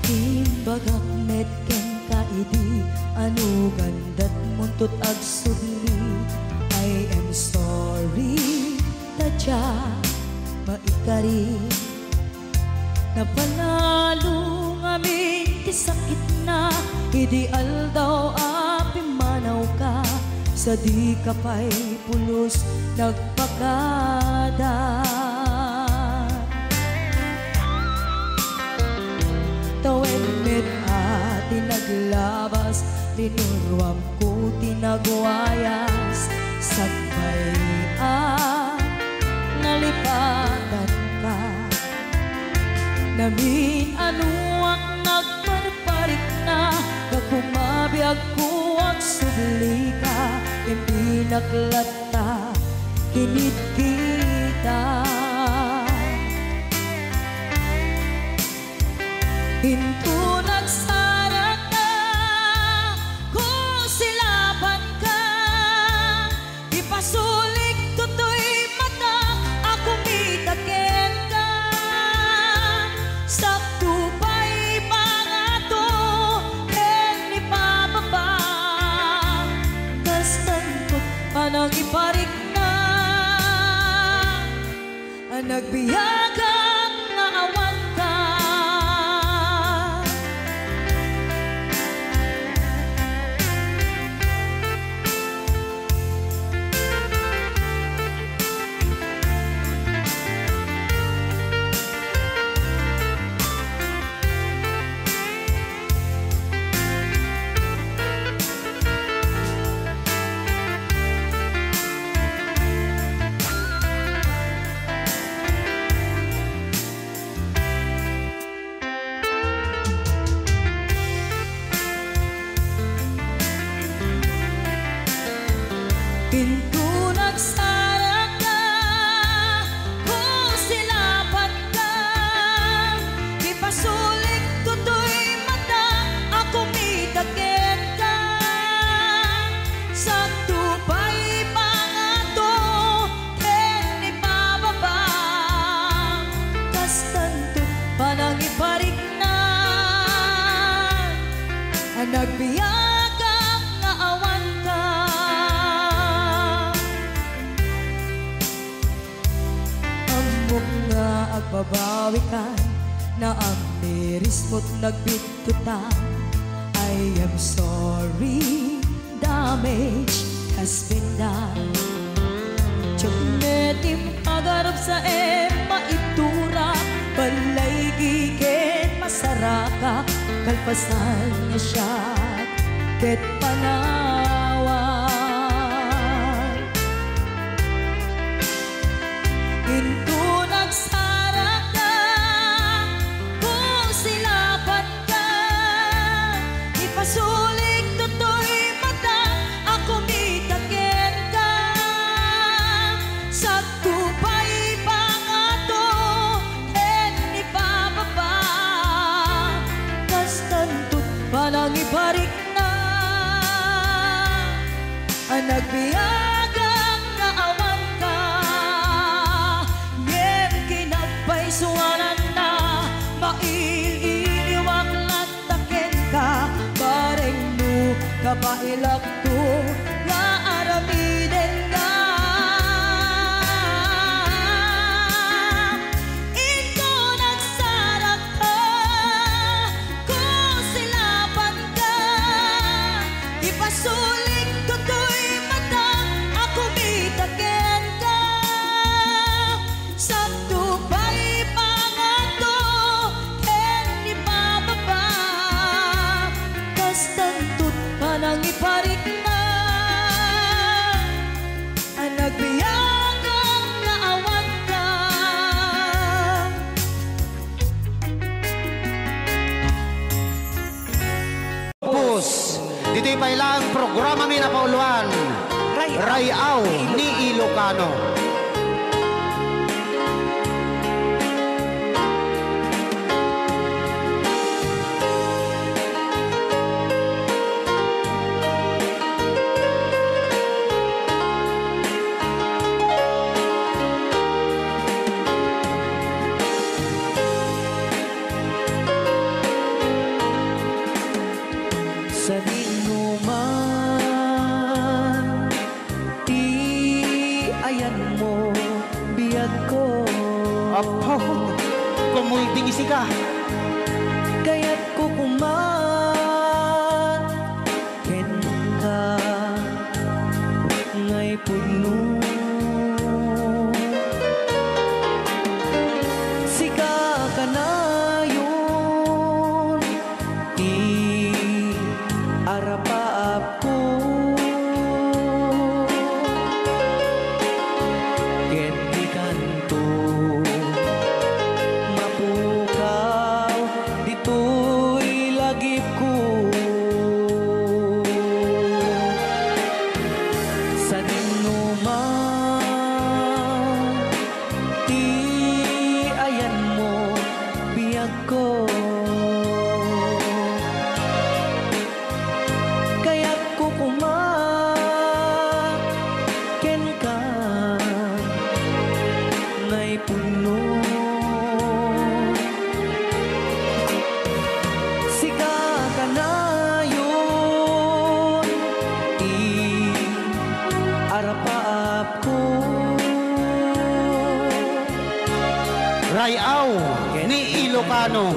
Timbagak met ken kaidi anu gandat muntut ag sugli. I am sorry tadya maikari napanalo ngamin ti sakit na ideal daw api manaw ka sa di kapay pulos nagpakada. Tawen met ati naglabas linurwam ko tinagwayas sagbay nalipatan ka namin anuak nagparparik na nagkumabiyag ko ang subli ka hindi naklata kinit kita hinto nagsarat na kung silaban ka ipasulik tutoy mata ako mitaken ka sakto pa'y pangato ken ipababa kastantot panang iparik na nagbiyagang naawan ka. Pinto nagsara ka kung silapan ka ipasulik tutoy mata ako mitaken ka sakto pa'y pangato ken ipababa kastanto panang iparik na nagbiyagang naawan ka. Nga agbabawi ka na ang miris mo't nagbitutan. I am sorry, damage has been done. Tiyagnetim agarap sa maitura balay giken masaraka kalpasan niya siya ket panawan into nagsara ka kung silapan ka ipasulik tutoy mata ako mitaken ka sakto pa'y pangato ken ipababa kastantot panang iparik na nagbiyagang naawan ka ngem kinagpaisuanan na maililiwag lataken ka bareng mo kapailak to nga aramiden ka ito nagsarak ka kung silapan ka ipasulik tutoy mata ako mitaken ka sakto pa'y pangato ken ipababa kastantot panang iparik na nagbiyagang naawan ka. Pus, dito'y pailang programa mi na pauluan Rayaw ni Ilocano. sa dinuman, di ayan mo biyag ko. Apo, kumulting isi ka. Kaya't kukuman ken ka ngay puno. Sika ka na yun, di arapaap ko. Ken di kanto mapukaw, dito'y lagip ko. Sa dinuman, di ayan mo biyag ko. Kaya't kukuman ken ka ngay puno. Sika ka na yun, di arapaap ko. Rayaw ni Ilocano.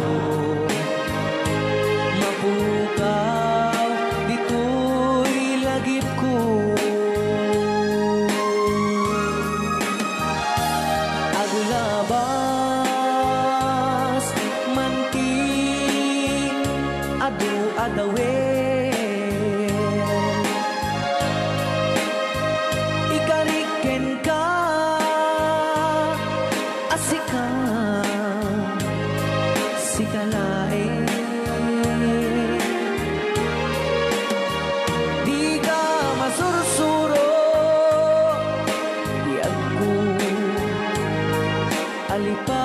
Mapukaw, dito'y lagip ko. Agulabas, manti, adu-adawen. Ikariken ka, asika, sikalae. Di ka masursuro, di ako alipatin.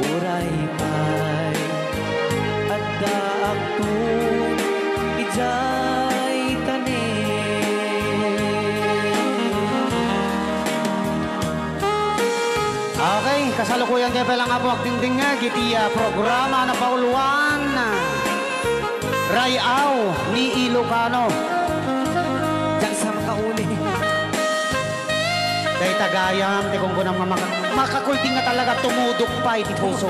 Uray pa'y at daak to ijay tanin. Okay, kasalukuyan kayo pa lang nga po agdingding nga, gitiya programa na pauluan. Rayaw ni Ilocano. Diyan sa makauli. Dahil tagayam, di kung kunang makakulting na talaga tumudok pa iti puso.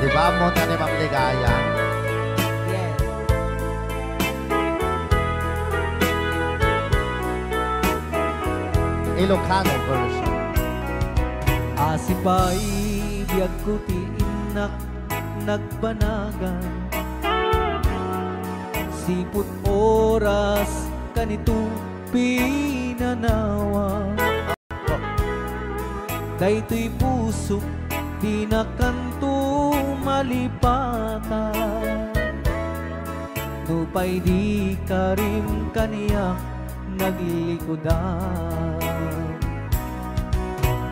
di ba? Muna ni Ma'am Ligaya. Yes. Ilocano version. Asipay biyag ko ti inak nagbanagan siput oras kanito pinanawa daytoy puso di na kanto malipatan nupay di ka rin kaniya naglikodan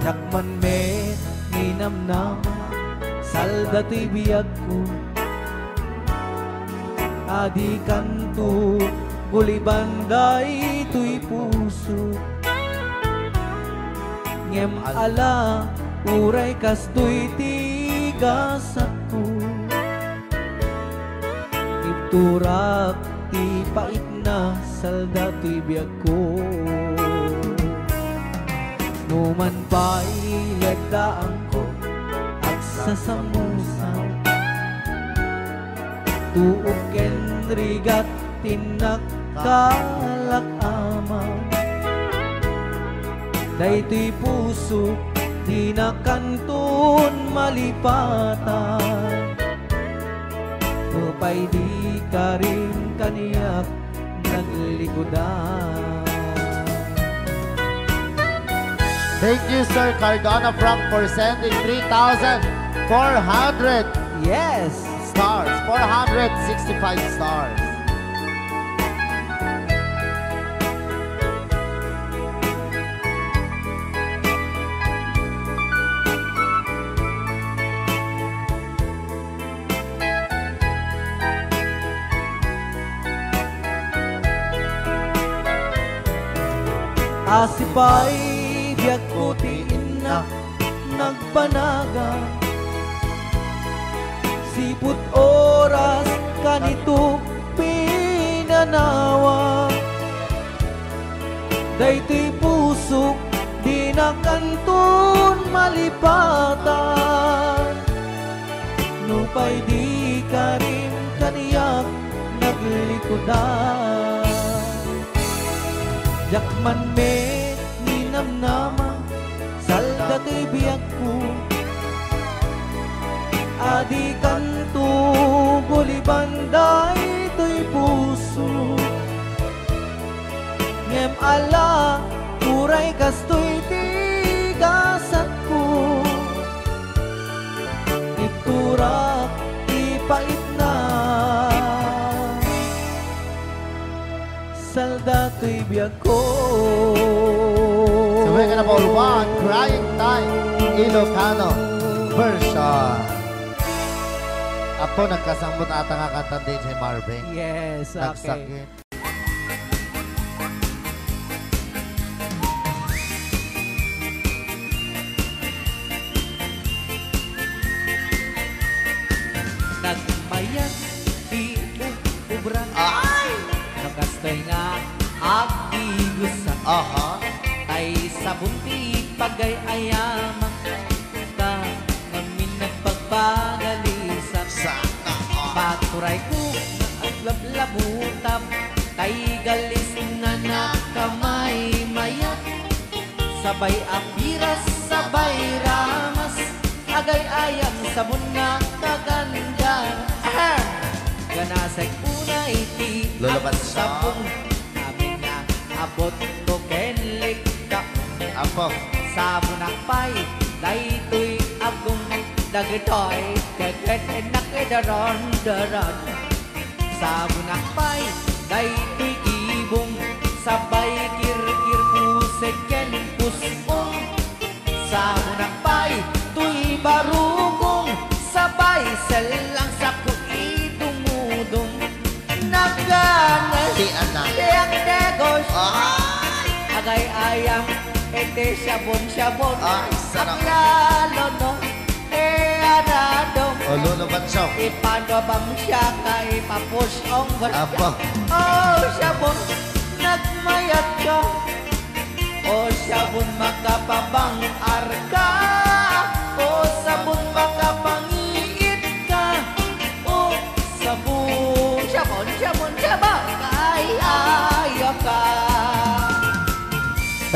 Yakman me ninamnam salda to'y biyag ko adi kanto gulibanday to'y puso ngem ala uray kas to'y tigasak ko iturak ti pait na salda to'y biyag ko Numan pa'y lagdaan ko at sasamusaw Tuok kenrigat tinagkalak-amaw Dayto'y puso di na kanton malipatan Nupay di ka rin kaniyak naglikodan Thank you, Sir Cardona Frank, for sending 3,400 Yes! stars. 465 stars. Asipay biyag ko ti inak nagpanaga siput oras kanito pinanawa daytoy pusok di na kanton malipatan nupay di ka rin kaniyak naglikodan Yakman me ninamnama salda to'y biyag ko adi kanto gulibanday to'y puso ngem ala uray kas to'y tigasat ko iturak ipait na salda to'y biyag ko So we're gonna ball one, Crying Time, Ilocano version. Apo, nagkasambot ata nga kanta din si Marvin. Yes, okay. Nagsakit. Nagmayat di ubran ay nakastoy nga agigusan Aha. ay sabunti pagay ayama ka ngamin nagpagbagalisan Sana. paturay ko aglablabutab tay galis nga nakamay mayat sabay apiras sabay ramas agay ayam sabon nga kaganda ganasay unay ti Lulaban siya. sabong amin na abot ko kenlik ka Apo. sabon akpay daytoy agong dagitoy keket nakidaron daron sabon akpay daytoy kibong sabay kirkir pusek ken pusong sabon akpay tuy barugong sabay selang saku idumudong naganas Di anak. yang negos Ay! agay ayam ete sabon-sabon Ay, sarap. lalo no anadong O, luluban siya. ipanabang siya ka ipapusong Apo. oh sabon nagmayat ka oh sabon makapabang arka oh sabon makapangiit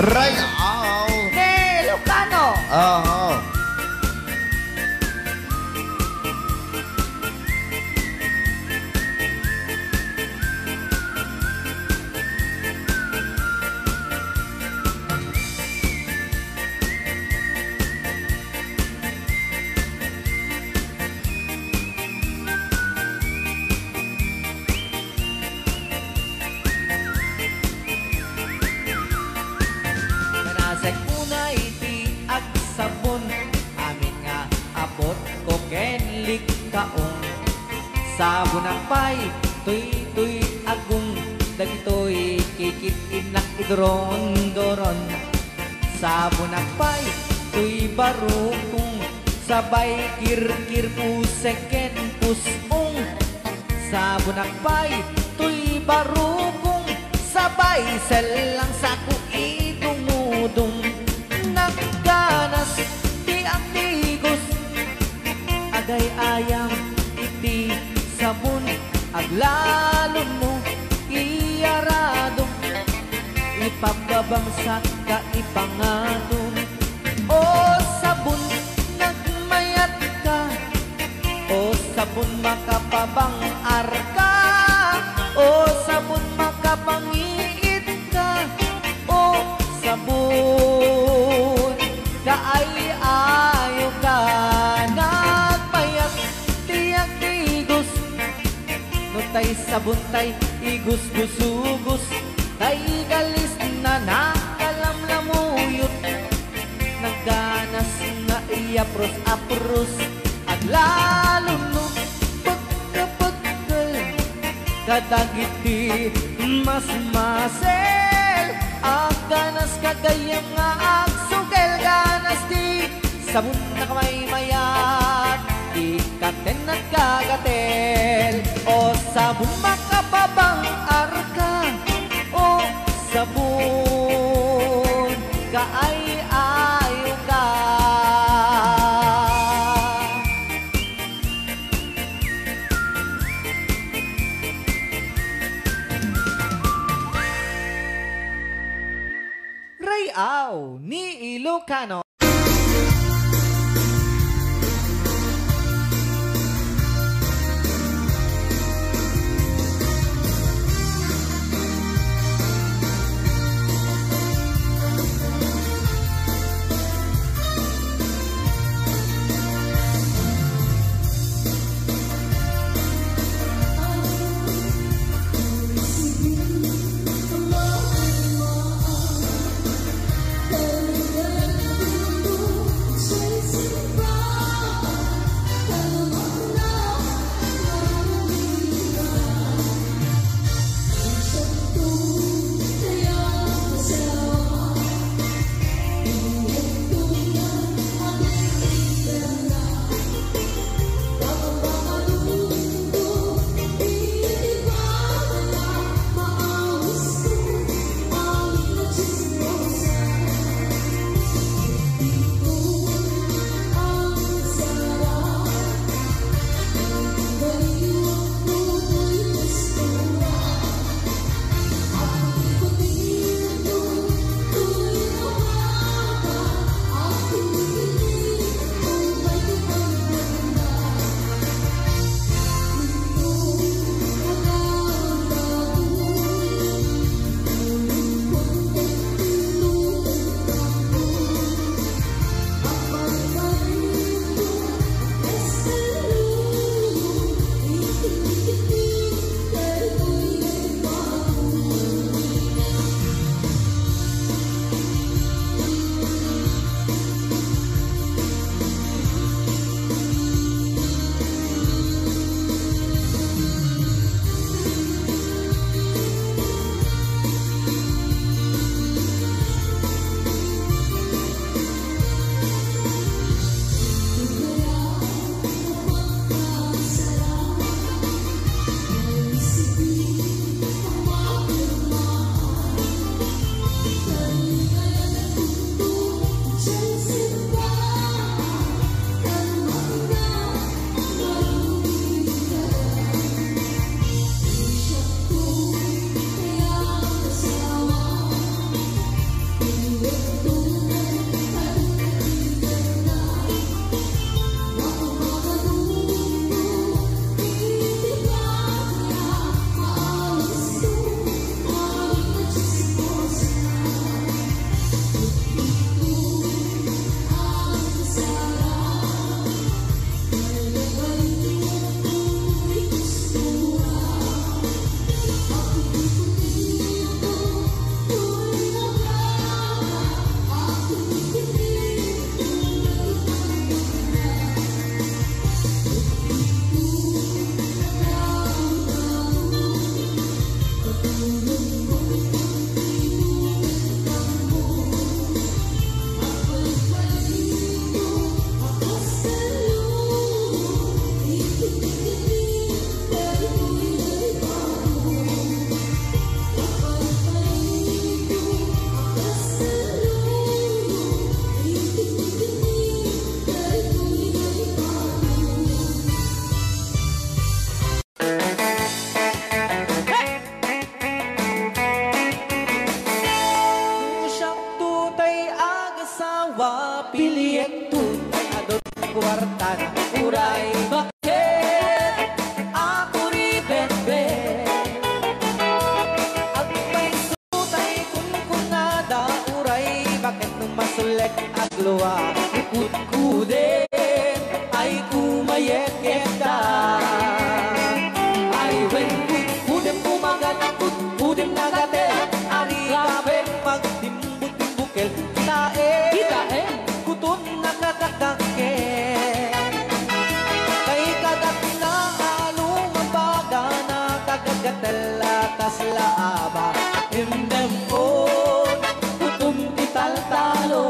Rayaw. Ni Ilocano. Oo. Kanasek una iti ag sabon amin nga abot ko kenlik kaong sabon ang pay tuy agong dagitoy kikit inak idron-doron sabon ang pay tuy barukong sabay kirkir puseken pusong sabon ang pay tuy barukong sabay selang saku idumudong nagganas ti ang tigos agay ayam iti sabon aglalo mo iyarado ipapabangsak ka ipangatong o sabon nagmayat ka o sabon makapabangar ka o sabon makapangiit ka o sabon kaay ayo ka nagmayat tiyak tigos no tay sabon tay igus gusugos tay galis na nakalamlamuyot nagganas nga apros at lalo no pagkapagkal kadagiti mas masel ang ganas kagayam nga agsugel ganas di sabon na kamay mayat ikaten at kagatel o sabon makapabang arka o sabon kaay ayo ka. Rayaw ni Ilocano. kwarta na uray. Bakit ako ribet-bet? At may sutay kunkunada uray. Bakit nung masulek at luwa ikut-kudin ay kumayet-yeta. Ay when kut-kudin pumagat, kut-kudin nagatel. Ari kabel magtimbut-timbukel. Kitae, kutun nakatakake. Kay kagat na along mabaga na kagagatel atas laaba. Himdem on, kutum tital-talo.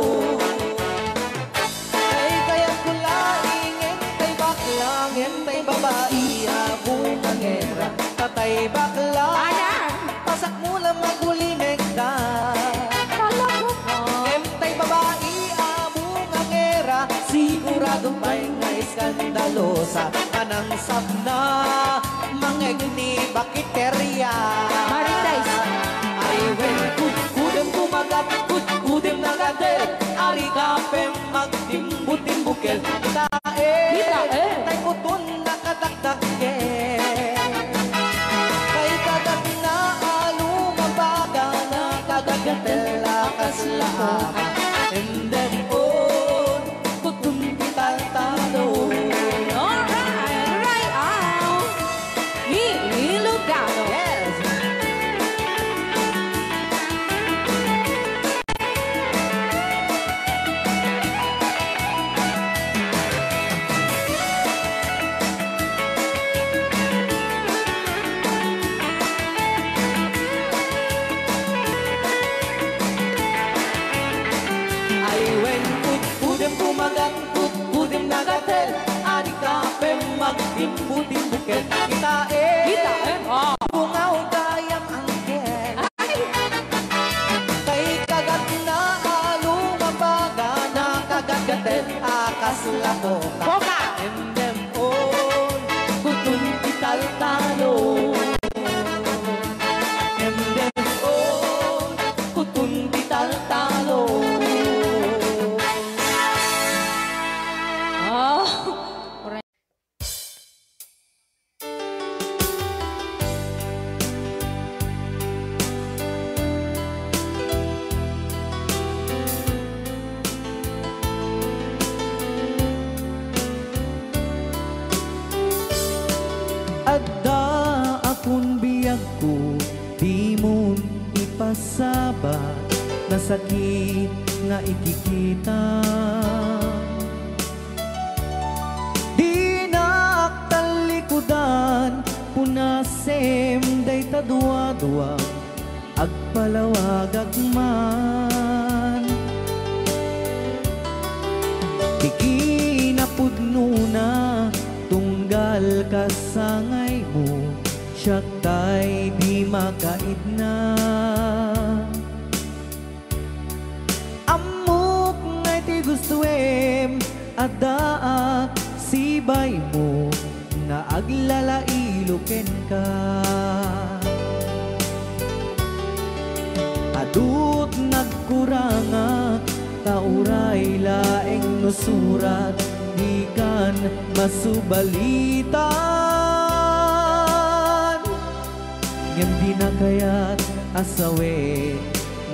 Kay kaya kulaingin, tay baklangin, tay babae, abong ang era. Tatay bakla, pasak mo lang magulimig ka. Tay babae, abong ang era. Sigurado pa'y nga iskandalosa. Anang sabna, mangegni bakiterya. Ay when kut-kudem kumagat, kut-kudem nagadel. Ari kapem magtimbut-timbukel. Kitae, tay kutun nakatakdake. Kay kagat na alumabaga na kagagatel akas laaba. And then on, kutum tital-talo. Alright out. Ilocano. Yes. Ay when kut-kudem kumagat, kut-kudem nagatel. Ari kapem magtimbu-timbukel. Kitae, bungaw kayang angkel. Kay kagat na alumabaga na kagagatel akas lakoka. Endem on, kutun tital-talo. Endem on, kutun tital-talo. Adda akong biyag ko, di mo ipasabat na sakit nga ikikita. Di naktalikudan, punasem day tadwa-dwa, agpalawag agman. Di kinapudno na, tunggal kasangay mo, siya tay di makaidna. Amok ngay ti gustuem, adaak sibay mo, na aglalailuken ka. Adut nagkurangak, kauray laeng nusurat, di kan masubalitan. Ngem di na kaya't asawe,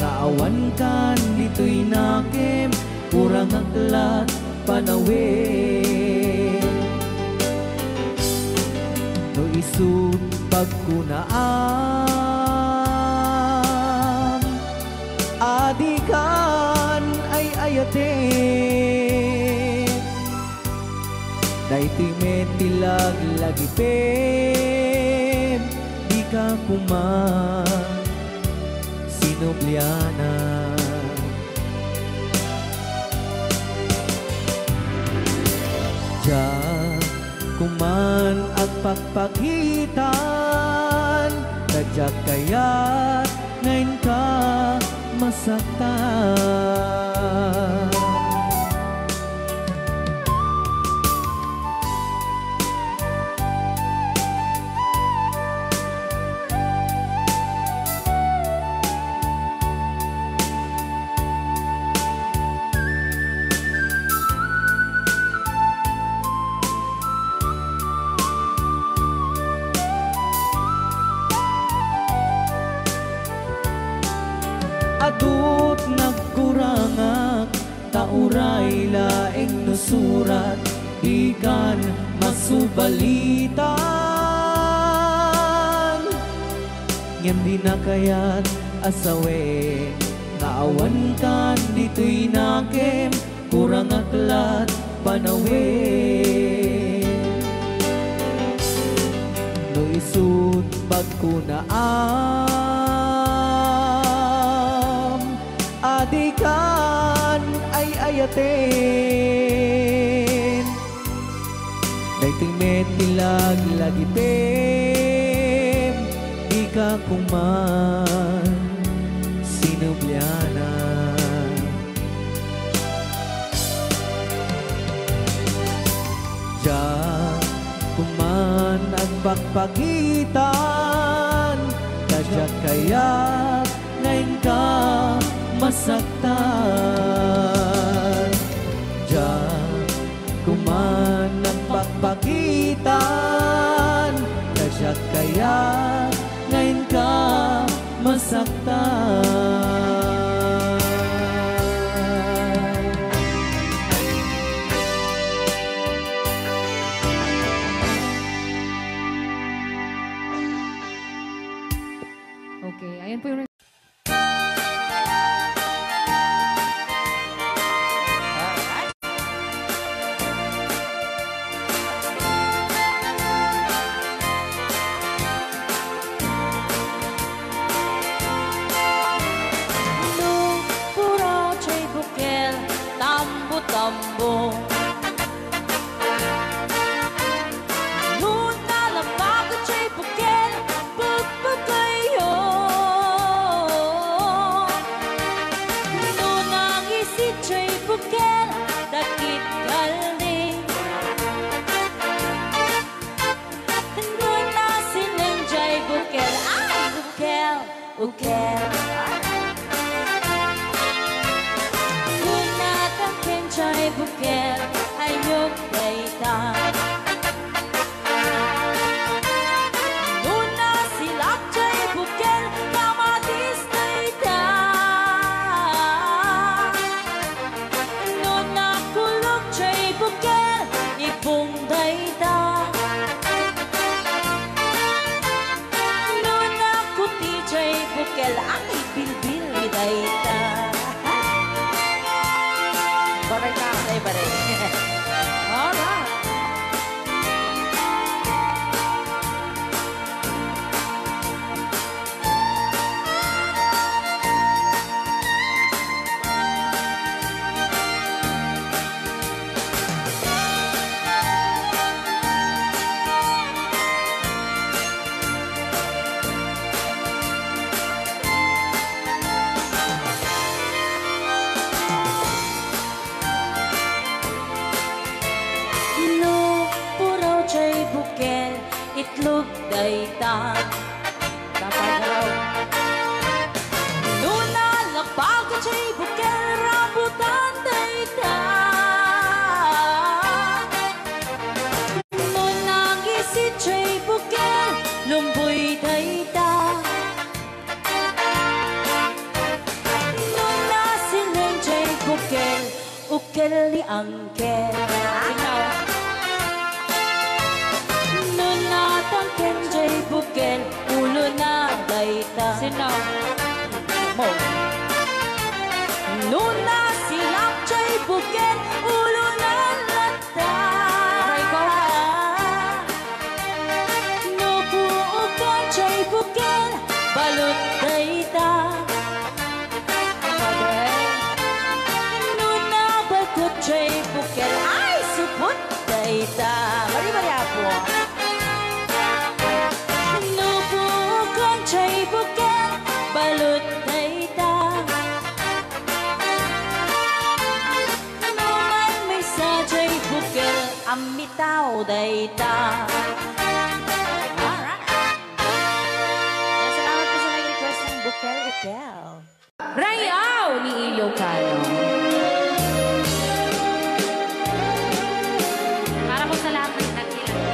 nga awan kan dito'y nakem, kurang aklat panawe. No isut pagkunaam, adikan ay ayate. Daytoy metilag lagipem, di ka kuman sinubliana. Diyan kuman ang pagpagitan, kadyak kaya't ngayon ka masaktan. uray laeng nusurat ikan masubalitan ngem di na kayat asawe naawan kan dito'y nakem kurang aklat panawin no isut pagkunaam adikan ay ayatin dayting metilag lagitem di ka kuman sinubyana diyan kuman ang pagpagitan kadyak kaya ngayon ka masaktan diyan kuman ang pagpagitan kadyak kaya ngayon ka masaktan. Okay, ayan po yung tambo Luna lamang at siya'y bukel pagpagayo Nunang isit siya'y bukel dakit galing Nuna silang siya'y bukel ay bukel bukel Chay bukel ayok daytan Nuna silap chay bukel kamatis daytan Nuna kulog chay bukel ipong daytan Nuna kuti chay bukel ang ibilbil daytan Baray na, ay baray. Alright. Itlog daytan Kapagalaw Nuna lapag at siya'y bukel rambutan daytan Nunang isit siya'y bukel lumboy daytan Nuna silang siya'y bukel ukel ni angkel Tangken jay bukel ulo na dayta Sinaw mo Nuna silap jay bukel ulo na lata Nubuukan jay bukel balot dayta Nuna bagot jay bukel ay supot dayta Bari-bari apo Chay bukel balut dayta Naman may sa chay bukel amitaw dayta Salamat po sa nag-request ng bukel-ukel Rayaw ni Ilocano. Para po sa lahat ng nagkilang.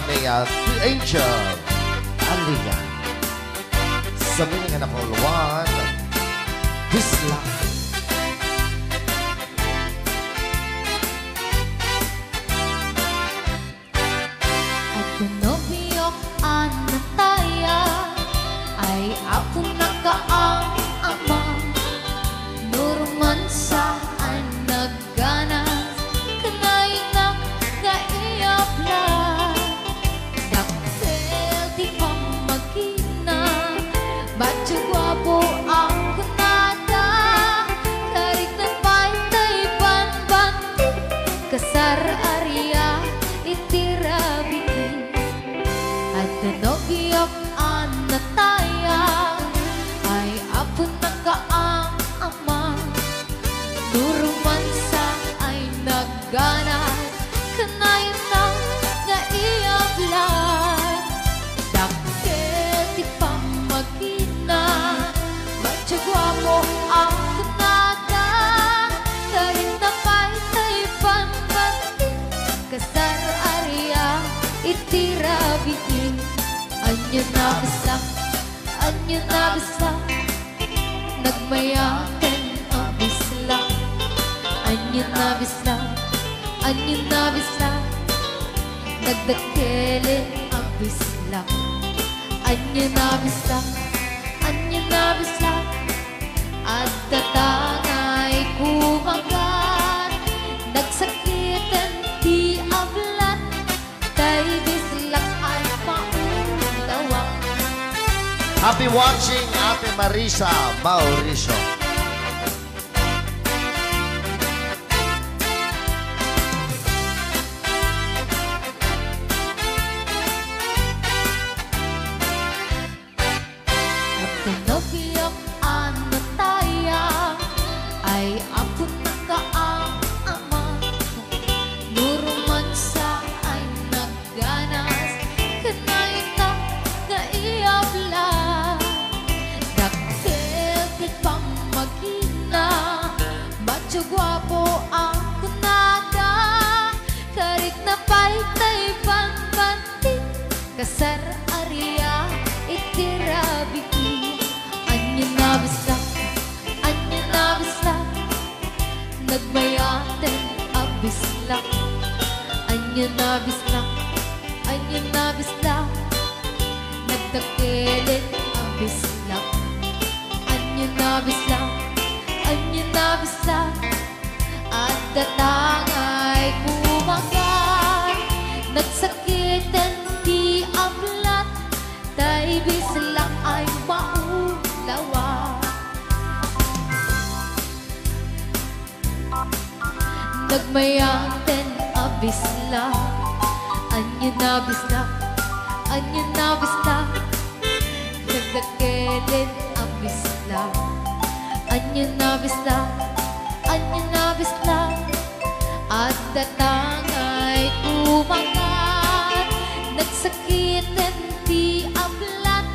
ni Angel Alia. Sa mga na puluan, Bisla. Nobyo anataya ay ako nakaang ama nurman saan nagganas kanay nagkaiyapla daktel di pamagina bacho guwapo ang kunada karit na paytay banbanti kasar area itirabi at nobiyok anataya ay apo nakaang ama nuruman sa ay nagganas kanay nang naiablan dakkel ti pamagina matsagwamo ang kunada karit na paytay pambanti kasar area itirabiin anyo na bisla nagmayakan ang bisla anyo na bisla nagdakelin ang bisla anyo na bisla at tatangay kumagat nagsakitan di ablan kay bislak ay maulawa. Happy watching, Ate Marisa Mauricio. At nobiyok anataya ay ako nakaang ama nuruman sa ay nagganas kanay na naiabla dakkel ti pamagina macho guwapo ang kunada karit na paytay pambanti kasar area itirabi anyo na bisla nagmayaten ang bisla anyo na bisla nagdakelin ang bisla anyo na bisla at datangay kumagat nagsakitan di ablat tay bisla ay maulawa nagmayaten ang bisla anyo na bisla nagdakelin ang bisla anyo na bisla at datangay kumagat nagsakitan di ablat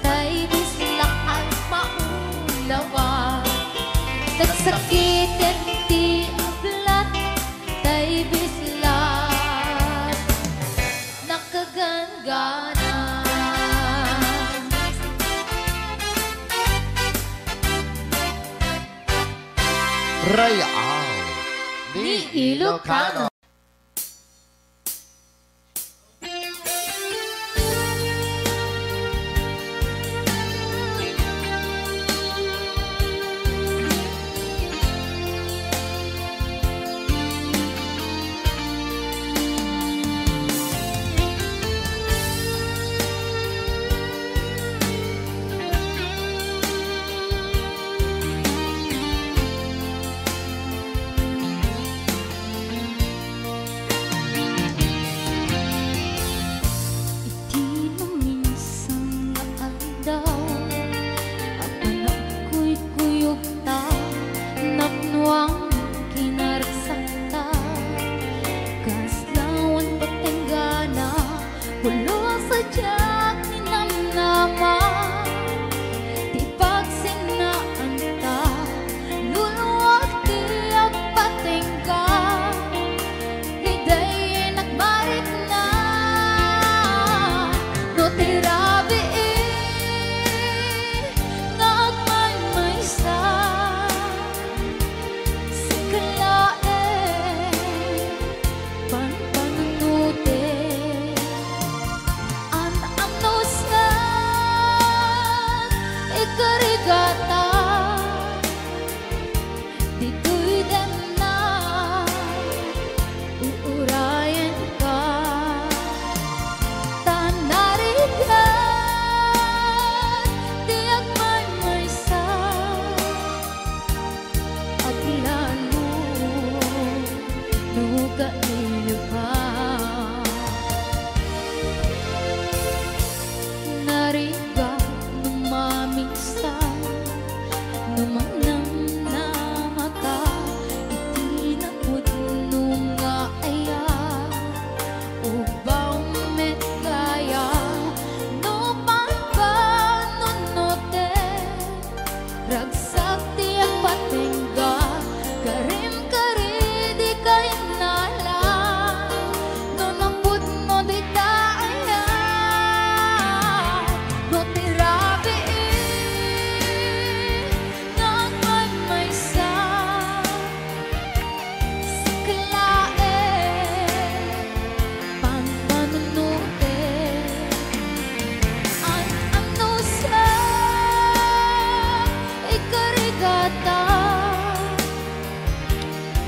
tay bisla ay maulawa nagsakitan di ablat tay bisla nakagangana Rayao ni Ilocano.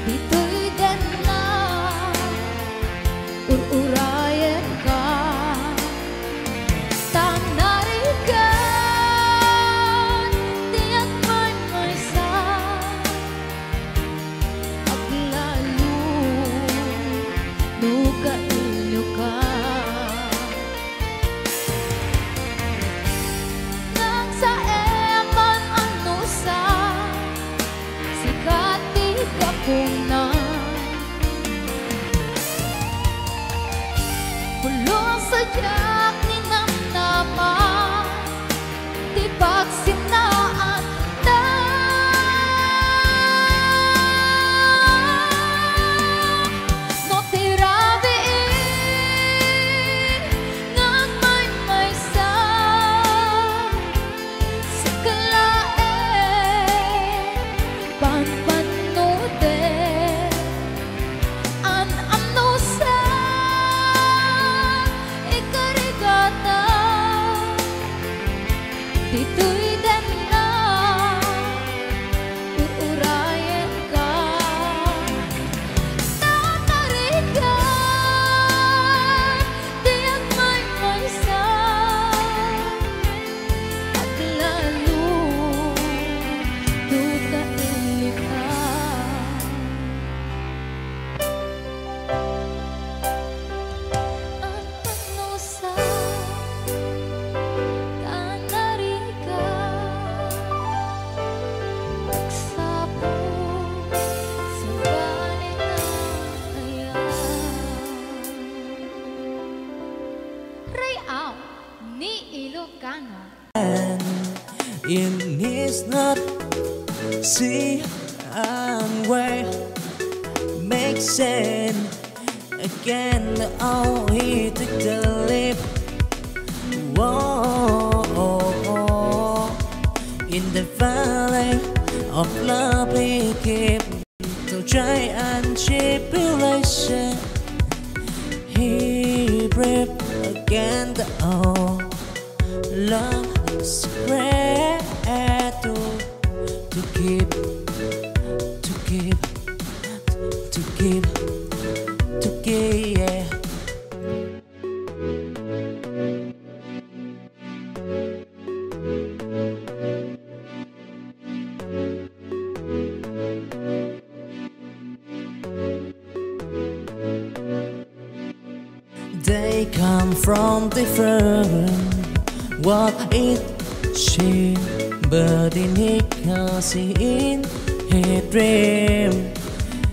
dito'y din na ururayan ka. Tanarigan, tiyak may maysa, aglalo, nuka inyo ka. Nang sa eman ano sa sikati ka na pulong sadyak ni namnama, di pagsinaan na. No tirabiin ngang may maysa, sa kalae panpanude an amno sa ikarigata, dito'y din na uurayan ka. Tanarigan, tiyak may maysa, aglalo, duta ilika. Ang ano sa tanarigan, pagsapo sa banin na ayan. Rayaw ni Ilocano. In his not see and way make sense again. Oh, he took the leap. Whoa, in the valley of love he keep to try and tribulation. He breathed again. Oh, love spread to keep, to keep, to keep, to keep, yeah. They come from different what it she, but in he can see in his dream.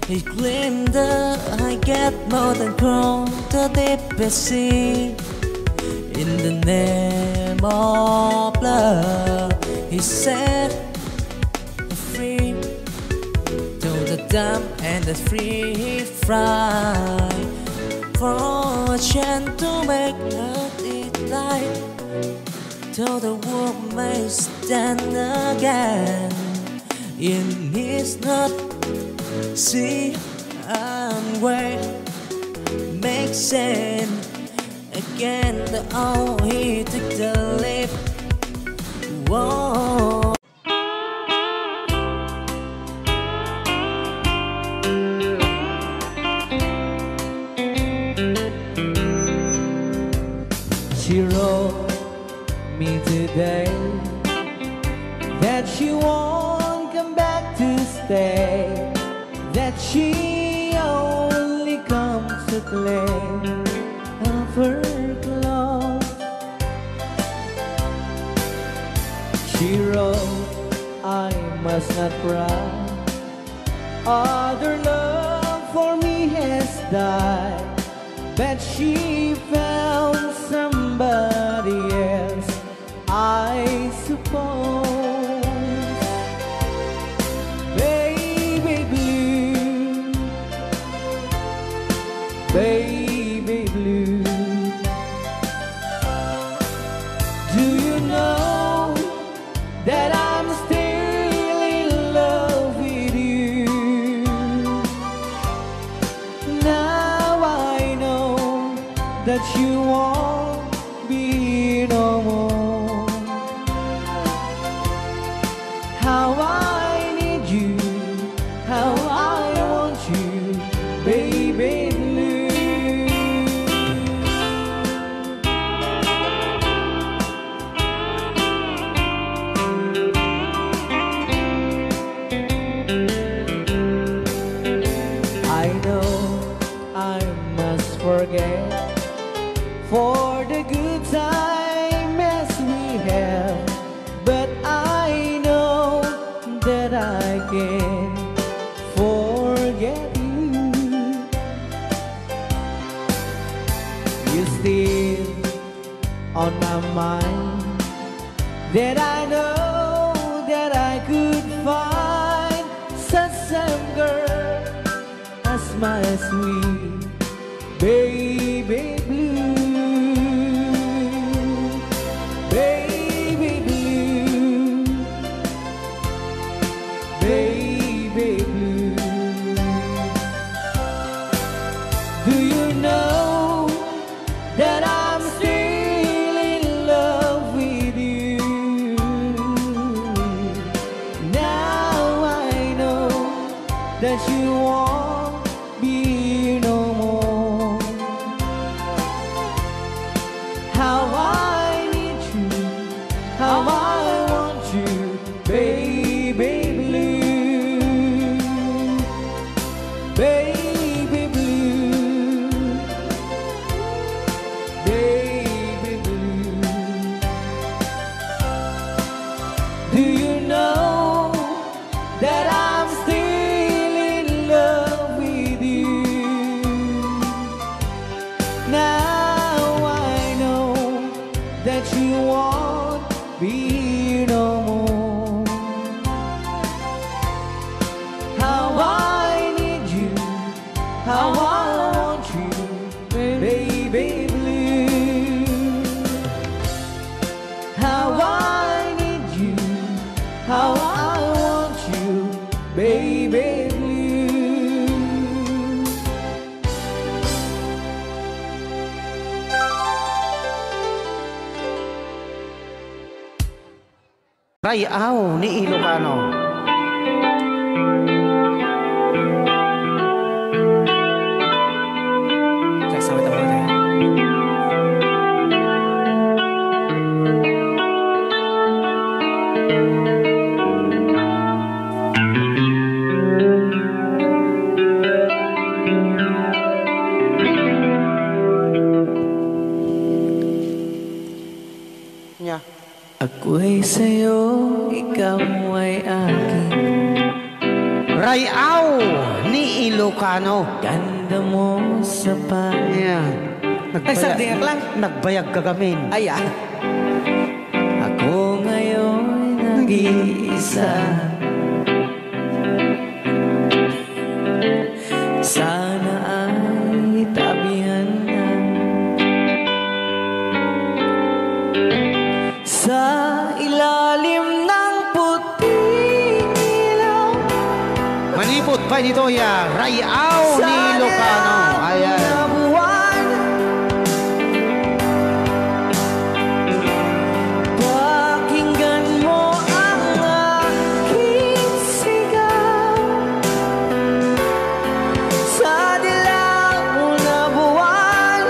He claimed that I get more than crown the deepest sea. In the name of love, he said, free to the dumb and the free he fly. For a chance to make it light, till the world may stand again. In his not see and way make sense again. Oh, he took the leap. Whoa. She wrote me today that she won't come back to stay, that she only comes to claim of her clothes. She wrote, I must not cry, other love for me has died, but she found somebody else, I suppose. Baby blue, baby blue, do you know that I'm still in love with you? Now I know that you won't be no more. How I need you, how I want baby blue. I know I must forget for the good times we have, but I know that I can forget you. You're still on my mind, that I know that I could find such a girl as my sweet baby blue. Baby blue, baby blue. Do you know that I'm still in love with you? Now I know that you won't be here no more. How I need you, how I want you, baby blue, baby blue, baby blue. Do you know that I'm still in love with you? Now I know that you won't be here no more. How I need you, how I want you, baby blue. How I need you, how I want you, baby blue. Rayaw ni Ilocano. Nya. Ako'y sa'yo, ikaw ay akin. Rayaw ni Ilocano. Ganda mo sa Yan. Ay, sardiyak lang. Nagbayag kagamin. Ay, ako ngayon nag-iisa. Sana ay tabihan na sa ilalim ng puting ilaw. Manipot pa nito ya. Rayaw ni Ilocano. Ayan. Pakinggan mo ang aking sigaw sa dilaw na buwan.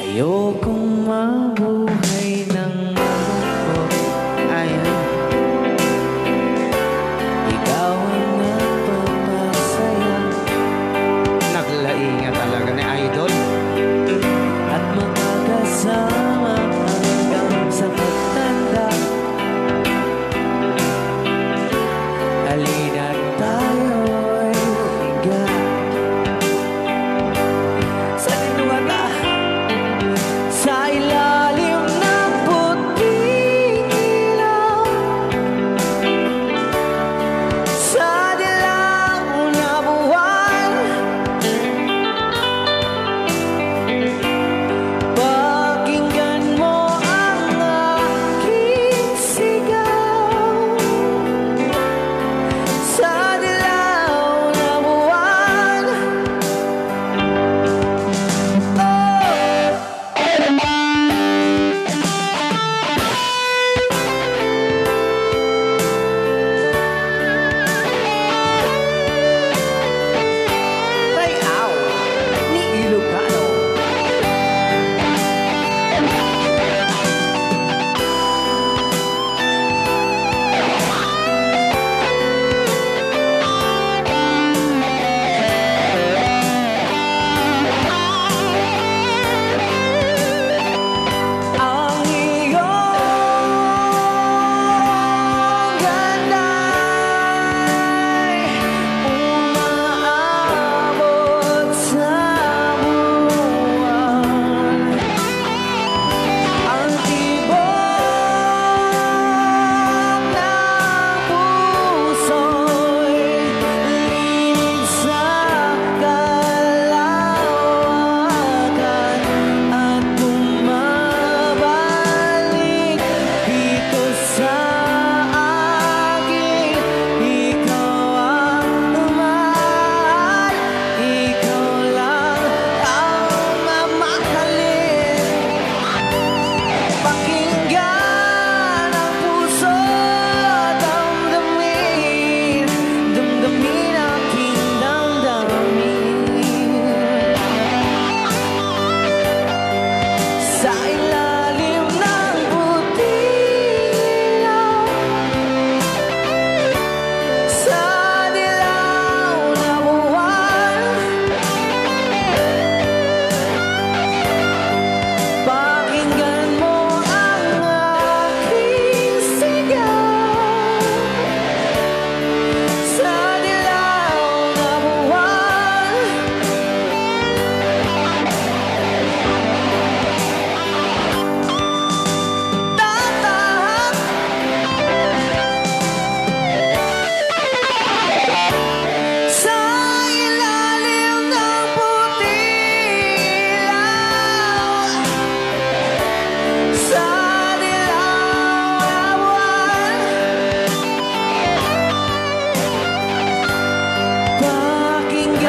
Ayokong mabuhay ng malungkot. Ayan. Ikaw ang nagpapasaya.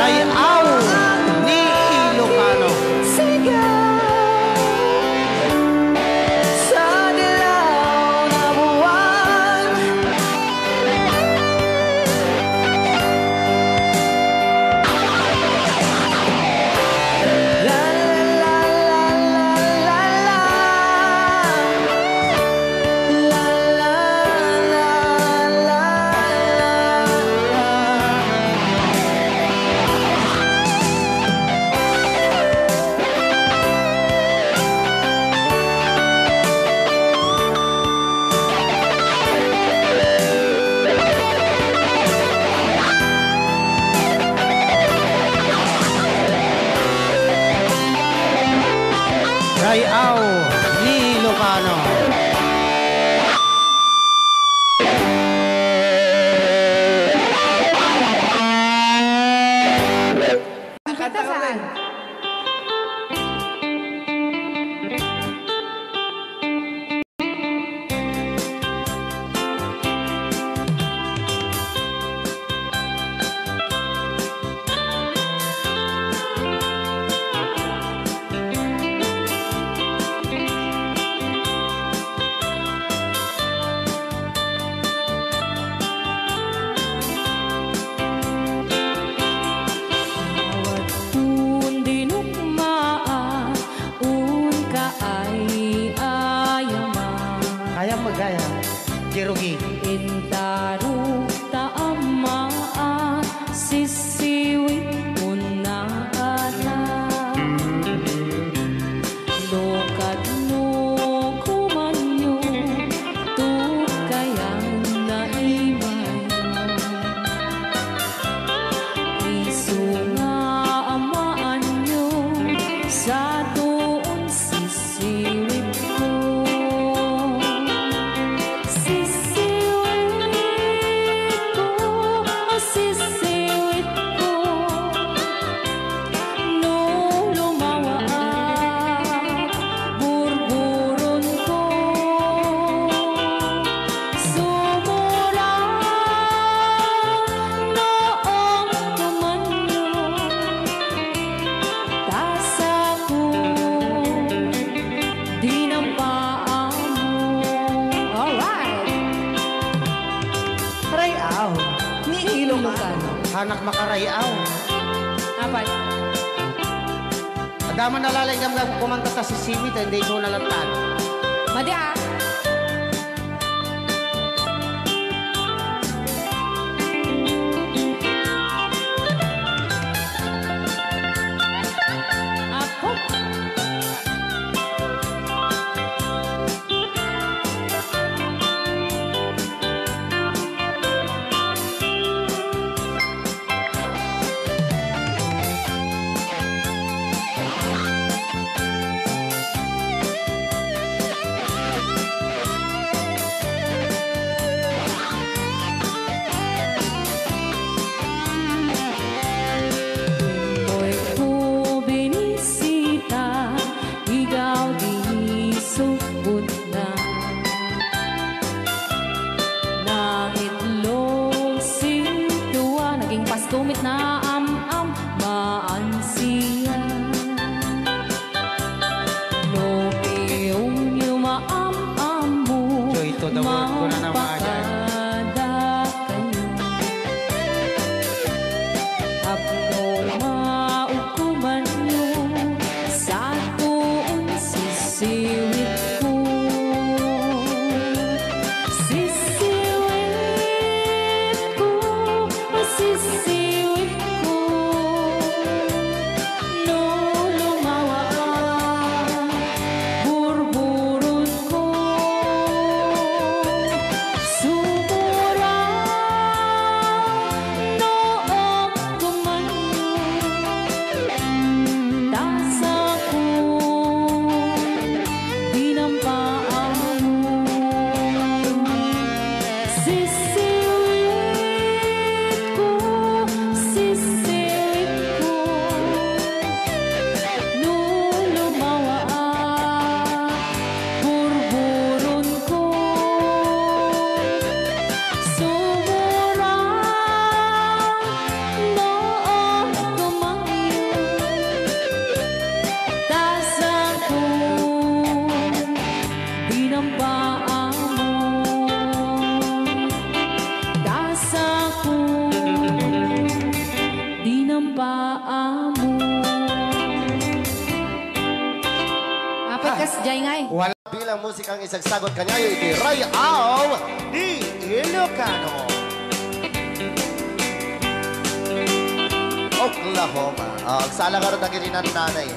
Rayaw ni Ilocano. Sa dilaw na buwan. La la la la la la. La la la la Rayaw ni Ilocano. Kanta ka rin. Bawat dinugmaan, un kaay ayaman. Kaya magaya. Jerugi. Intaro taamaan, sisiwit unana. Lokat no kumanyo, tukayan na imayo. Isu nga amaan nyo, sa doon sisiwit ko. Sisiwit ko, sisiwit ko. No lumawa burburon ko. Sumura noong kumanyo, tasa ko dinampaan mo. Alright! Rayaw ni Ilocano. Hanak makarayaw. Apat. Adaman nalalay gamgam kumanta ta si Simit, hindi ko nalantan. Madi ah. Ako. Hoy ko binisita, ikaw di sugod na. Nang itlog sintuwa, naging pastumit na am-am maansiya. No piyong yung maam-am mo, Joy to the world ko na naman agad. mampakada kayo. Apno maukuman nyo, sa tuon sisiwit ko. Sisiwit ko, sisiwit Yes, jay ngay. Wala bilang musikang isagsagot kanyayo iti Rayaw ni Ilocano. Oklahoma. Ang sala ka rin na kininan nanay.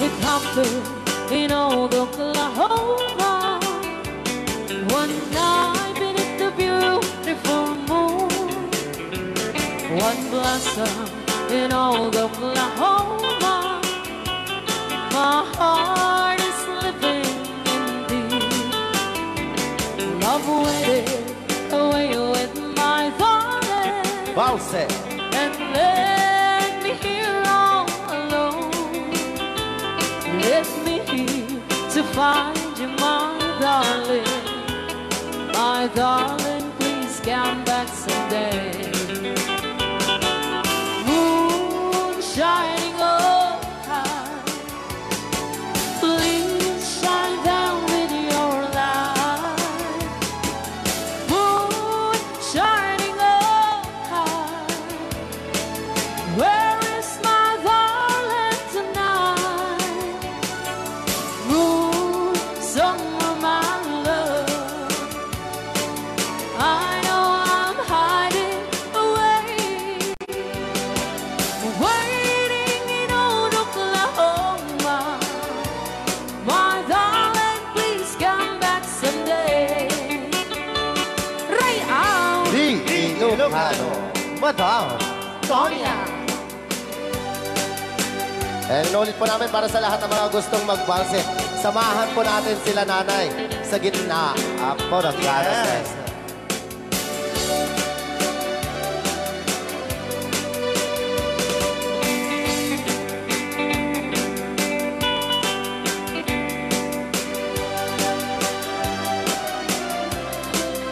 It happened in old Oklahoma one night beneath the beautiful moon. One blossom in old Oklahoma. My heart is living in thee. Love waited away with my darling. Balse. And let me here all alone. Let me here to find you, my darling. My darling, please come back someday. Moon shining oh high, please shine down with your light. Moon shining oh high, where is my darling tonight? Moon, summer, my love, I know I'm hiding away, waiting in old Oklahoma. My darling, please come back someday. Rayaw Di Ilocano. Madam. Sonia. Inulit po namin para sa lahat ng mga gustong magbalse. Samahan po natin sila nanay sa gitna. Apo ng yes.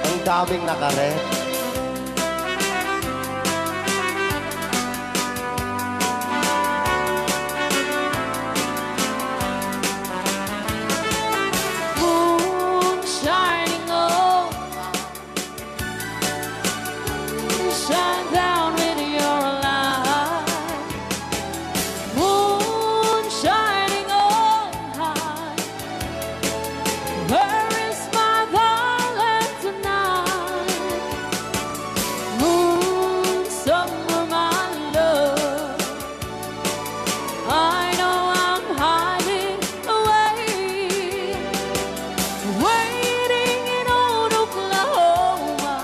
Ang daming nakaret. Moon shining oh, shine down with your light. Moon shining oh high, where is my darling tonight? Moon, summer, my love, I know I'm hiding away, waiting in old Oklahoma.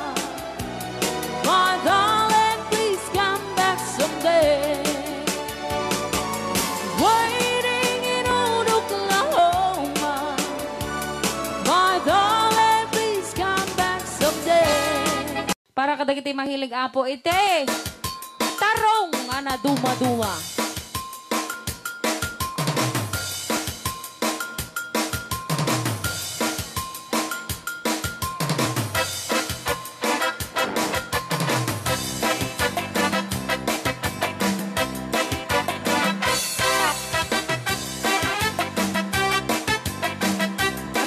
My darling, please come back someday. Waiting in old Oklahoma. My darling, please come back someday. Para kadagiti mahilig apo ite. Tarong ana duma-duma.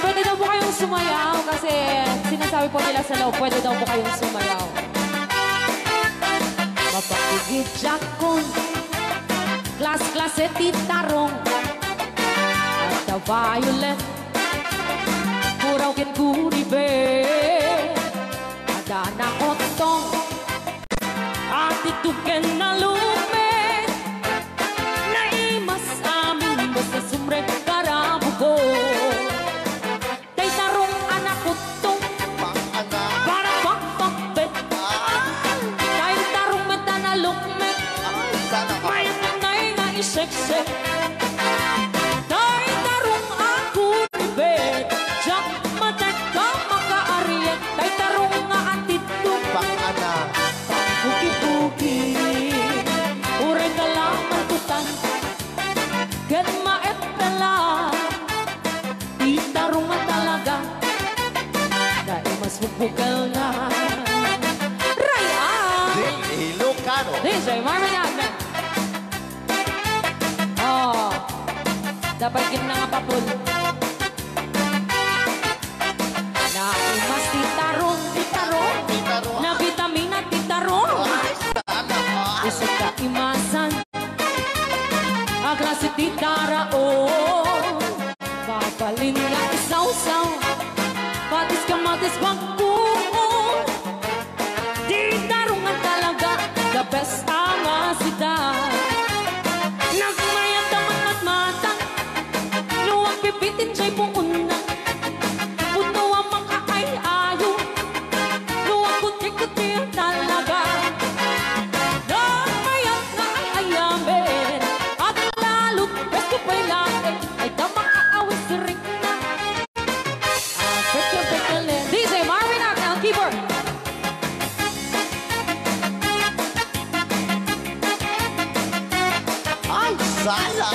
Pwede daw po kayong sumayaw kasi sinasabi po nila sa loob, pwede daw po kayong sumayaw. Mapakigit jakon, klas-klase titarong, at the violet, puraw kin kuribe, ada na otong, at ituken na lume, naimas amin basta sumrek karabo ko. Tay tarong anak utong, para pakpakbet, tay tarong mata na lukmet, may nanay nga iseksek. Tay tarong ako ribet, jak matek ka makaariet, tay tarong nga atitong, puki-puki, uray ka lang matutan, get maet ka lang, di tarong nga talaga, dahil mas bubukal na. Rayaw! Di Ilocano. DJ Marvin Agna. Oh, dapat gina nga papul. Naimas titarong, titarong, klase di daraon. Babalin nga isaw-saw, patis kamatis bagbuon. Di tarungan talaga, the best ang asida. Nagmayat ang matmatang, luwag pipitin siya'y puuna. Puno ang makaay-ayo, luwag kuti-kuti talaga. Nagmayat na ay ayamin, at lalo't besto pa'y laking, ay damang aawin si ring na. Pekya-pekya-len, DJ Marvin Agnel, keyboard. Ay, sala!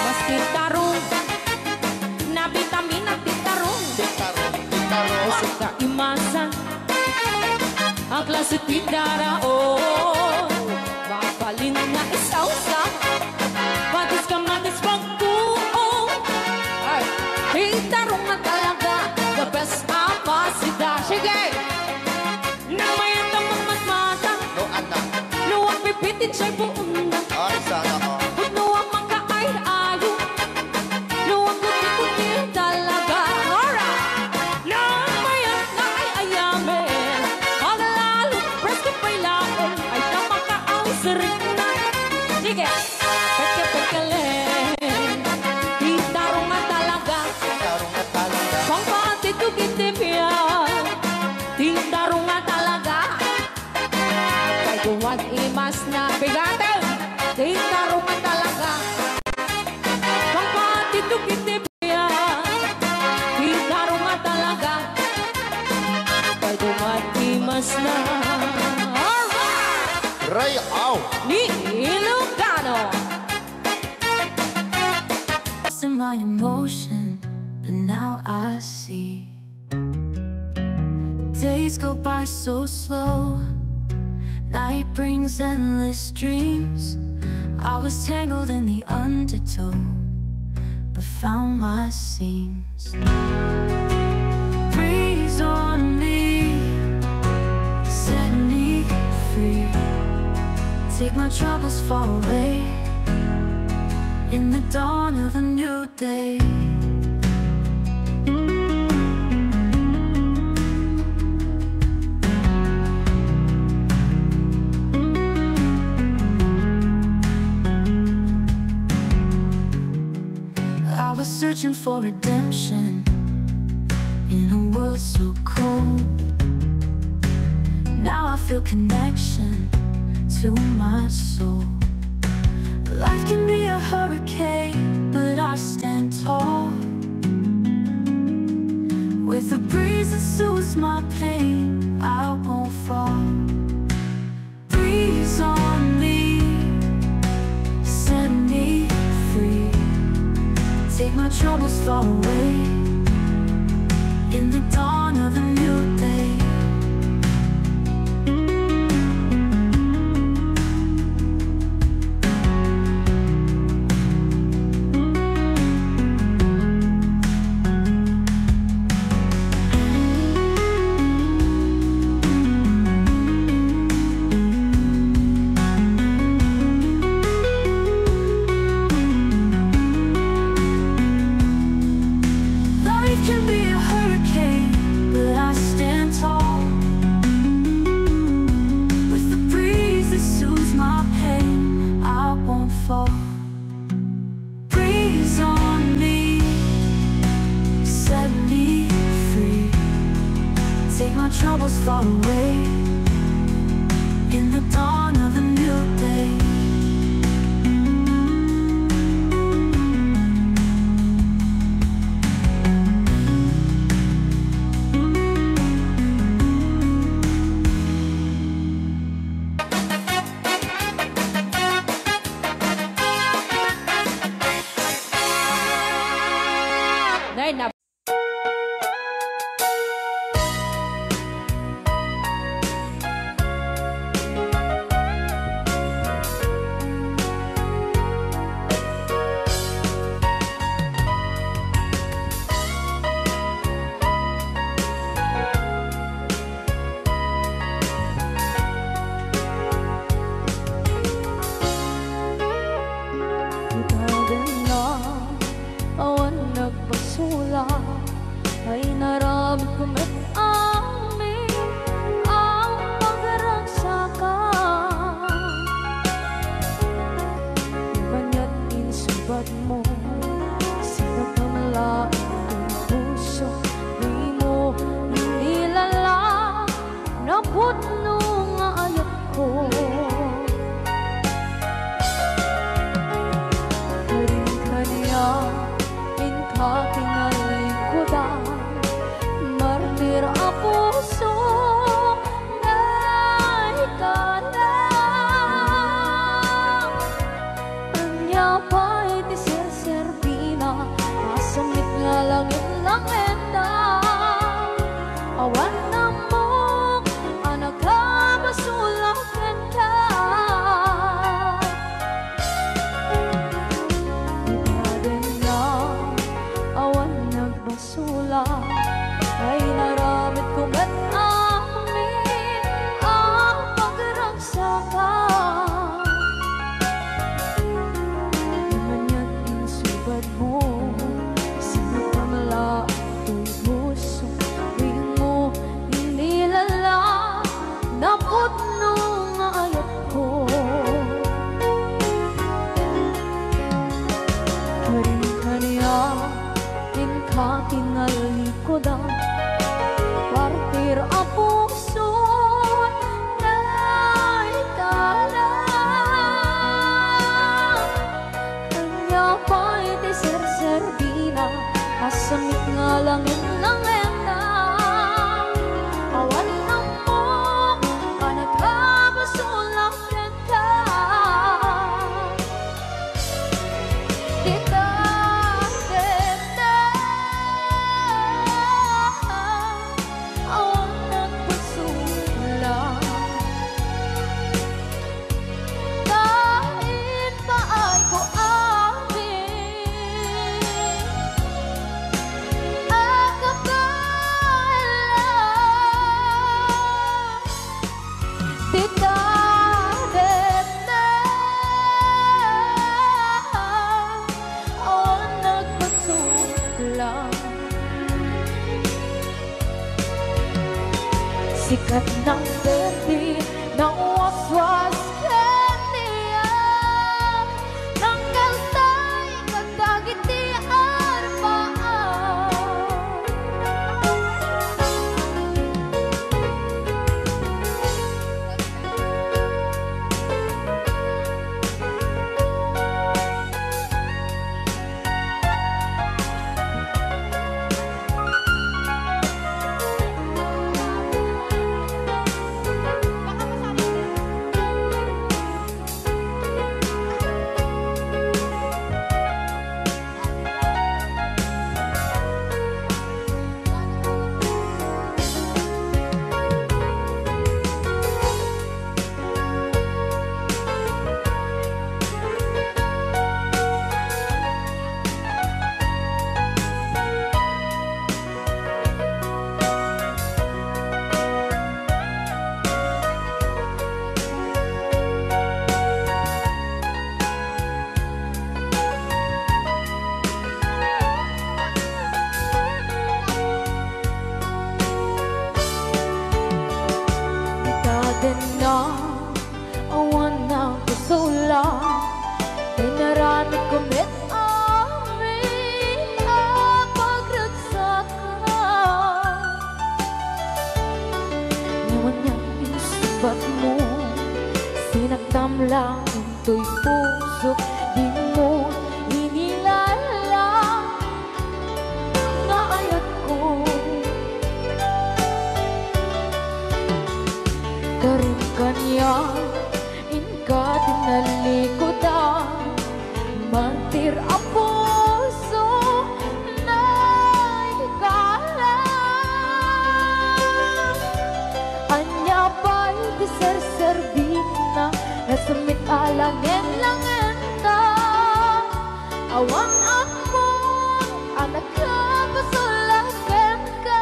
Mas titarong, na vitamina titarong. Titarong, titarong. Usap ka imasan, ang klase tidaraon. Babalin na isaw-saw, patis kamatis pagbuong. Ay, titarong na talaga, the best ang masida. Sige! Nang mayat ang matmatang, No, anak. luwag pipitin siya'y buong na. Ay, sana ko. Puno ang makaay-ayo, luwag kuti-kuti talaga. Alright! Nang mayat na ay ayamin, ang lalo't presko pa'y laon, ay tamang kaawin sa ring na. Sige! Pekya-pekya-len, titarong nga talaga, Titarong na talaga. pangpatitugitipyan. Titarong nga talaga, kay duwag imas na bigatin. Titarong nga talaga, pangpatitugitipyan. Titarong nga talaga, kay duwag imas na. Alright! Ray, aw! Ni Ilocano. In my emotion, but now I see days go by so slow. Night brings endless dreams. I was tangled in the undertow, but found my seams. Breeze on me, set me free. Take my troubles far away. In the dawn of a new day. I was searching for redemption in a world so cold. Now I feel connection to my soul. Life can be a hurricane, but I stand tall. With a breeze that soothes my pain, I won't fall. Breeze on me, set me free. Take my troubles far away. In the dawn of a new day. Troubles far away. In the dawn of a new day. langit-langit na awan ng mo ka nagkabasulang ka dita dita awan nagpasulang kahit pa ay ko sikat ng gabi ng waswas kaniya ng kaltay kagdagitian na awan ng pusula dinarami kumit amin ang pagragsakan naman niyang insubat mo sinagdam lang into'y puso di mo inilala nga ayat ko karin kanya inka tinalikodan mantir ang puso na hikala anya ba'y diserservin na nasumit alangin langin na awan ako anak ka pasulakan ka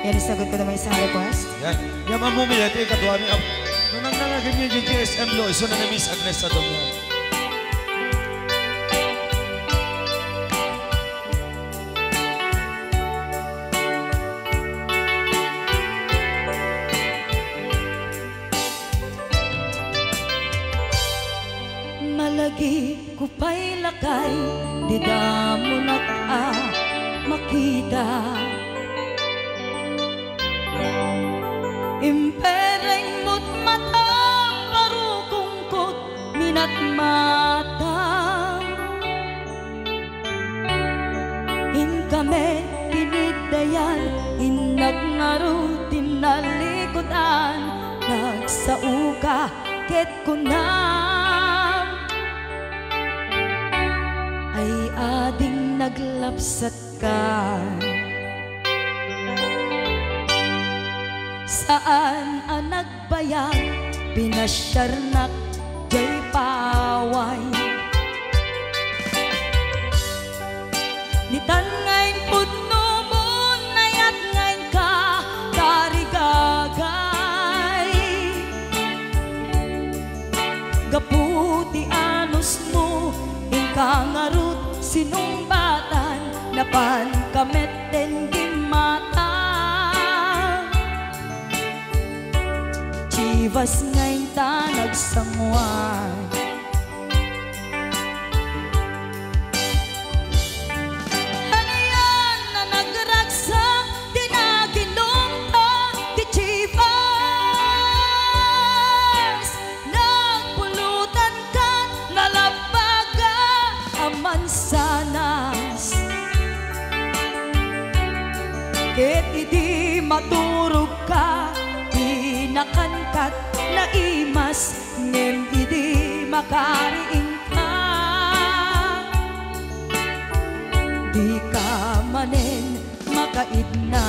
Yan, isagot ko naman isang request. Yan. Yan mamumili. Ito yung katuwa niya. Nung nanganagin niyo yung GSM lo, iso na Miss Agnes sa domo. Malagi ko pa'y lakay, di damo makita. Impereng mo't matang, parukungkot, minat mata. In kami tinidayan, inagnaro tinalikutan, nagsauka ket kunam. Ay ading naglapsat ka. Saan ang nagbayag, pinasyarnak jay paway. Nitan ngayon pudno mo, nayat ngayon ka, tarigagay. Gaputi anos mo, ingkangarut sinumbatan, napan kameten gimata. Chivas ngayon ta nagsangwan. Ano yan na nagragsak, di na ginumpa, di Chivas. Nagpulutan ka, nalabaga, aman sanas. Ket idi maturog ka, nakankat na imas, ngem idi makariing ka. Di ka manen makaidna.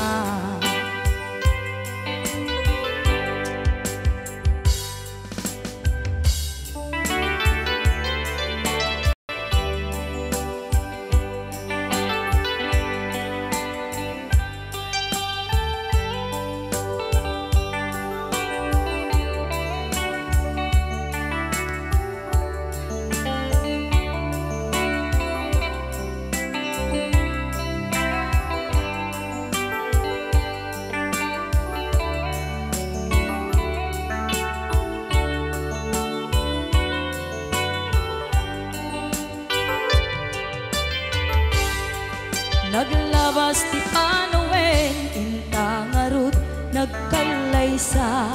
Naglabas ti Panoen, intangarut nagkalaysa.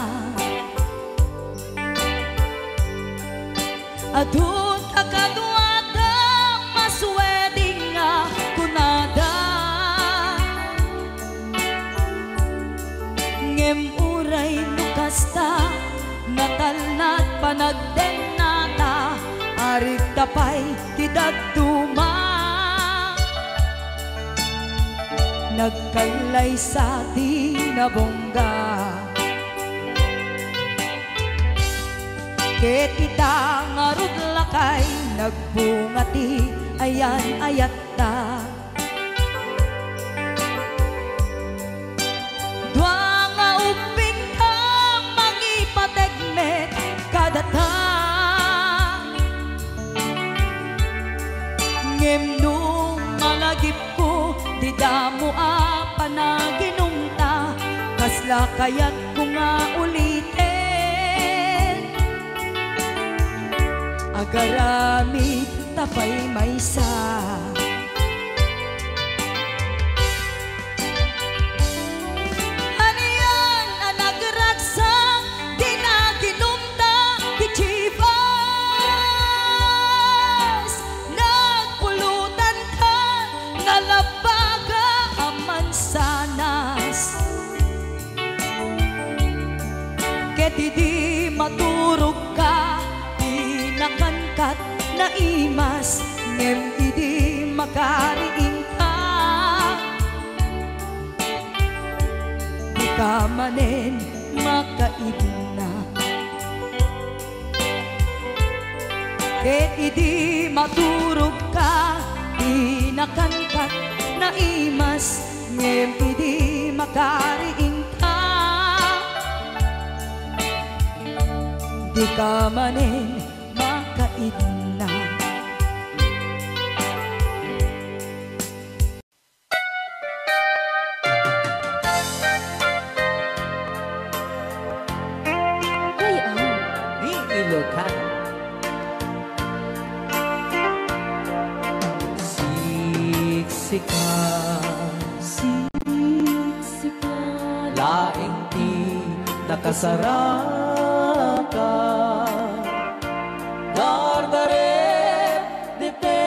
Adun takadwada, masweding nga kunada. Ngem uray nukasta, natalnat panagdenata, arig tapay tidagduma. Nagkailay sa tinabongga. Ket ita ngarud lakay, nagbungati ayan ayat ta. Dua nga upin ka, mangipategmet kadata. Ngem nung malagip ko, di damo panaginumta, kasla kaya't ko nga ulitin. Agaramid tapay maysa. Ano yan ang nagragsak, di na ginumta, di Chivas. Nagpulutan ka, nalabaga, aman sanas. Ket idi maturog ka, di nakankat na imas, ngem idi makariing ka. Di ka manen makaidna. Ket idi maturog ka, di nakankat na imas, ngem idi makariing ka. Di ka manin makaidnan. Di Ilocan. Siksika, Siksika, laing di nakasaraka. Dardaret dipe,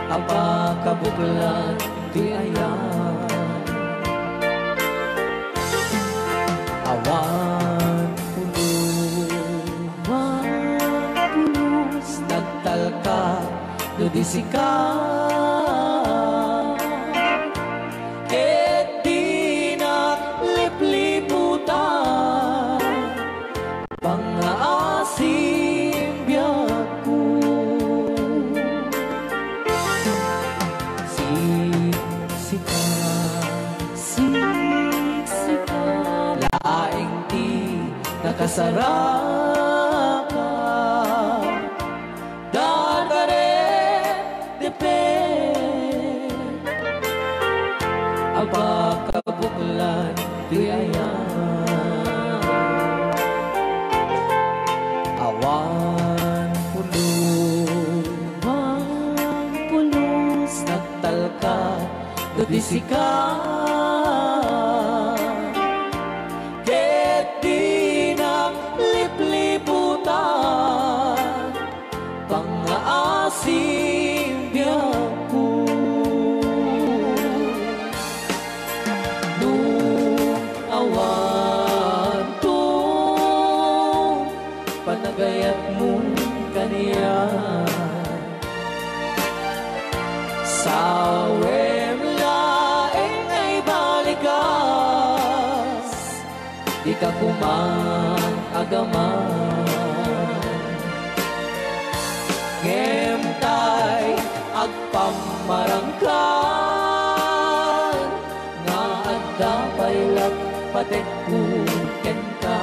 aba kabuklan di ayan. Awan pulos, nagtalka, dudisika. Ket di naglipliputan, pangaasim biyak ko. Siksika, siksika, laing di nakasaraka. Dardaret dipe, aba kabuklan di ayan. Awan pulos, nagtalka, dudisika. Ket di naglipliputan, pangaasim biyak ko. Nung awan to, panagayat mo kaniya. Sa laing ay balikas, di ka kumang agaman. Ngemtay agpamarangkan, nga adda pailag patek kuken ka.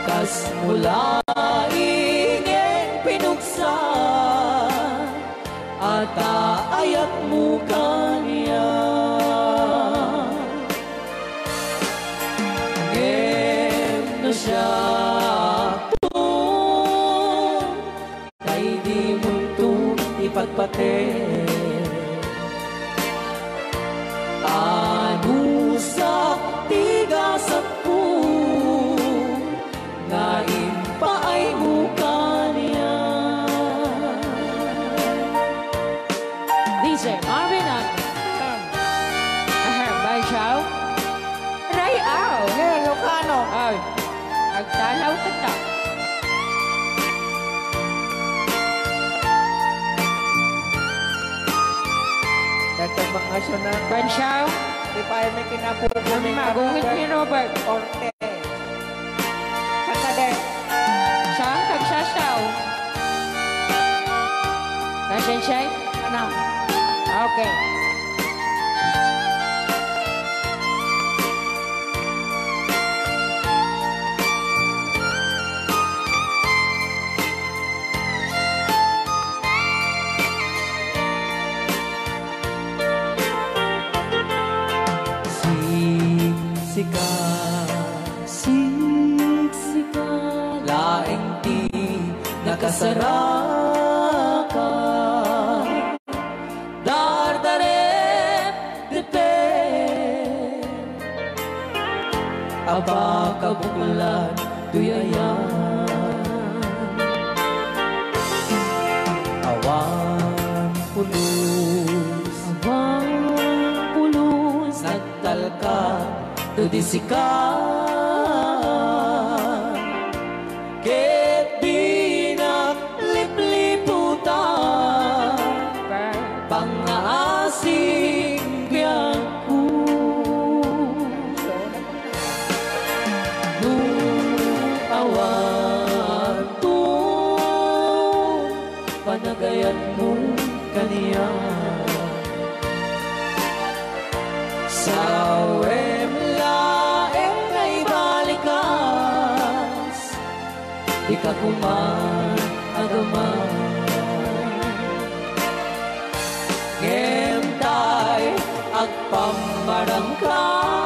Kas mula ingeng pinuksa, ata ayat mo kaniya. Ngem na siya to, kay di mo to ipagpate. Ano sa tigasat ko, nga impaay mo kaniya. DJ Marvin at Bay Chow. Ray Ao. Ilocano. Ay, agtalaw ka ta. Dagdag mga asyonan. Bay Chow. Di pa ay may kinapupunin. Magungit ni Robert. Orte. Sakade. Siyang kagsasaw. Nasaan siya? Ano? Okay. Siksika, Siksika, laing di nakasaraka. Dardaret dipe, aba kabuklan duyayan. Awan pulos, nagtalka, dudisika. Ket di naglipliputan, pangaasim biyak ko. Nung awan to, panagayan mo kaniya. Sawem laeng kay balikas, di ka kuman agaman. Ngem tay agpamarang ka.